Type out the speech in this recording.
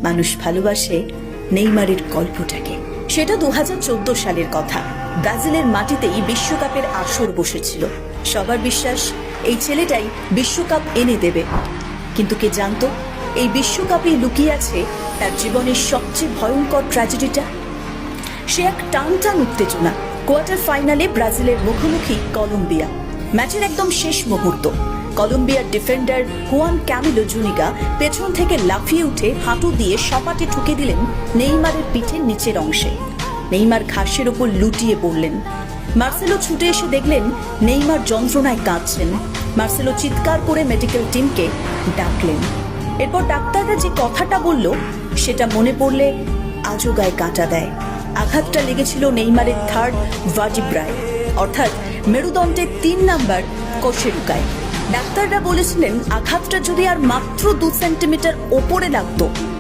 মানুষ ভালোবাসে নেইমারের গল্পটাকে। সেটা 2014 সালের কথা। ব্রাজিলের মাটিতেই বিশ্বকাপের আসর বসেছিল। সবার বিশ্বাস এই ছেলেটাই বিশ্বকাপ এনে দেবে, কিন্তু কে জানতো এই বিশ্বকাপে লুকিয়ে আছে তার জীবনের সবচেয়ে ভয়ঙ্কর ট্র্যাজেডিটা। সে এক টান টান উত্তেজনা। কোয়ার্টার ফাইনালে ব্রাজিলের মুখোমুখি কলম্বিয়া। ম্যাচের একদম শেষ মুহূর্ত। কলম্বিয়ার ডিফেন্ডার হুয়ান ক্যামিলো জুনিগা পেছন থেকে লাফিয়ে উঠে হাঁটু দিয়ে সপাটে ঠুকে দিলেন নেইমারের পিঠের নিচের অংশে। নেইমার ঘাসের ওপর লুটিয়ে পড়লেন। মার্সেলো ছুটে এসে দেখলেন নেইমার যন্ত্রণায় কাঁদছেন। মার্সেলো চিৎকার করে মেডিকেল টিমকে ডাকলেন। এরপর ডাক্তাররা যে কথাটা বলল সেটা মনে পড়লে আজও গায়ে কাঁটা দেয়। আঘাতটা লেগেছিল নেইমারের থার্ড ভার্টিব্রায়, অর্থাৎ মেরুদণ্ডের 3 নাম্বার কোষেরুকায়। ডাক্তাররা বলেছিলেন আঘাতটা যদি আর মাত্র 2 সেন্টিমিটার ওপরে লাগতো